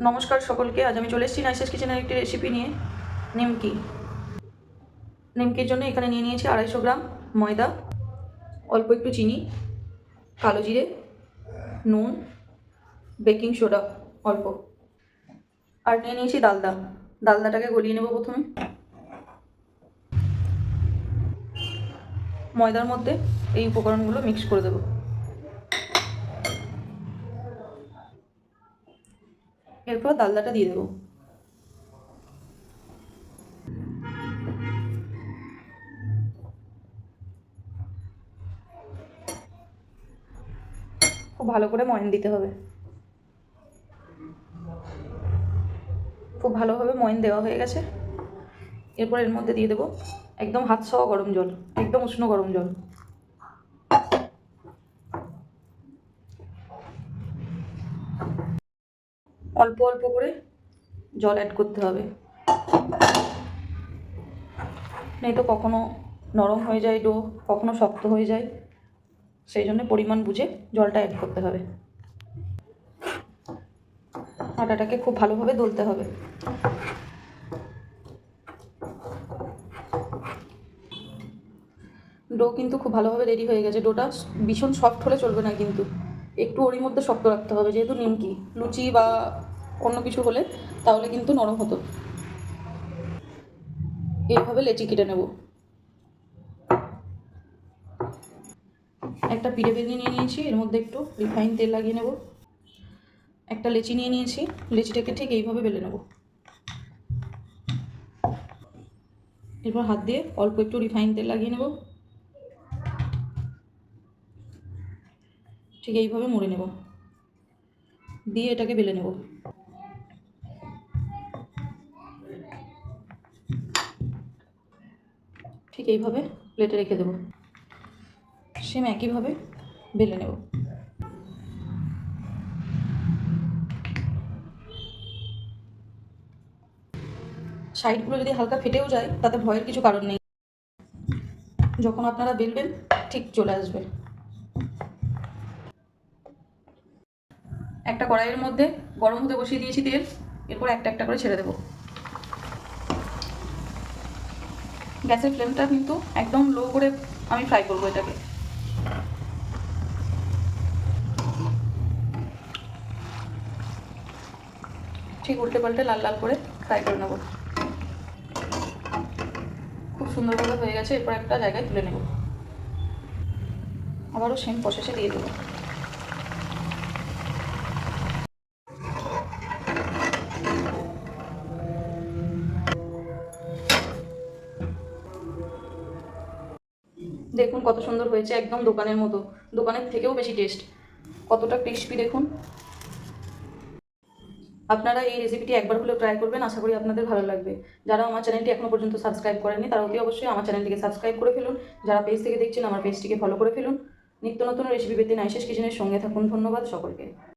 নমস্কার সকলকে। আজ আমি চলে এসেছি নাইসেস কিচেনের একটি রেসিপি নিয়ে, নিমকি। নিমকির জন্য এখানে নিয়ে নিয়েছি 250 গ্রাম ময়দা, অল্প একটু চিনি, কালো জিরে, নুন, বেকিং সোডা অল্প, আর নিয়ে নিয়েছি ডালদা। ডালদাটাকে গলিয়ে নেব প্রথমে। ময়দার মধ্যে এই উপকরণগুলো মিক্স করে দেব। এরপর ডালদাটা দিয়ে দেবো। খুব ভালো করে ময়ান দিতে হবে। খুব ভালোভাবে ময়ান দেওয়া হয়ে গেছে। এরপর এর মধ্যে দিয়ে দেবো একদম হাত ছোঁয়া গরম জল, একদম উষ্ণ গরম জল। অল্প অল্প করে জল অ্যাড করতে হবে, নেই তো কখনো নরম হয়ে যায় ডো, কখনো শক্ত হয়ে যায়। সেই জন্য পরিমাণ বুঝে জলটা অ্যাড করতে হবে। আটাটাকে খুব ভালোভাবে দলতে হবে। ডো কিন্তু খুব ভালোভাবে রেডি হয়ে গেছে। ডোটা ভীষণ সফট হলে চলবে না, কিন্তু একটু ওরই মধ্যে শক্ত রাখতে হবে, যেহেতু নিমকি। লুচি বা অন্য কিছু হলে তাহলে কিন্তু নরম হতো। এইভাবে লেচি কেটে নেব। একটা পিঠে ভেঙে নিয়ে নিয়েছি, এর মধ্যে একটু রিফাইন তেল লাগিয়ে নেব। একটা লেচি নিয়ে নিয়েছি, লেচিটাকে ঠিক এইভাবে বেলে নেব। এরপর হাত দিয়ে অল্প একটু রিফাইন তেল লাগিয়ে নেব, ঠিক এইভাবে মুড়ে নেব, দিয়ে এটাকে বেলে নেব। ঠিক এইভাবে প্লেটে রেখে দেবো। সেম একইভাবে বেলে নেব। সাইডগুলো যদি হালকা ফেটেও যায় তাতে ভয়ের কিছু কারণ নেই, যখন আপনারা বেলবেন ঠিক চলে আসবে। একটা কড়াইয়ের মধ্যে গরম হতে বসিয়ে দিয়েছি তেল, এরপর একটা একটা করে ছেড়ে দেবো। গ্যাসের ফ্লেমটা কিন্তু একদম লো করে আমি ফ্রাই করবো এটাকে। ঠিক উল্টে পাল্টে লাল লাল করে ফ্রাই করে নেব। খুব সুন্দরভাবে হয়ে গেছে। এরপর একটা জায়গায় তুলে নেব। আবারও সেম প্রসেসে দিয়ে দেবো। দেখুন কত সুন্দর হয়েছে, একদম দোকানের মতো, দোকানের থেকেও বেশি টেস্ট। কতটা ক্রিস্পি দেখুন। আপনারা এই রেসিপিটি একবার হলেও ট্রাই করবেন, আশা করি আপনাদের ভালো লাগবে। যারা আমার চ্যানেলটি এখনও পর্যন্ত সাবস্ক্রাইব করেননি তারা অতি অবশ্যই আমার চ্যানেলটিকে সাবস্ক্রাইব করে ফেলুন। যারা পেজ থেকে দেখছেন আমার পেজটিকে ফলো করে ফেলুন। নিত্য নতুন রেসিপি পেতে নাইসেস কিচেনের সঙ্গে থাকুন। ধন্যবাদ সকলকে।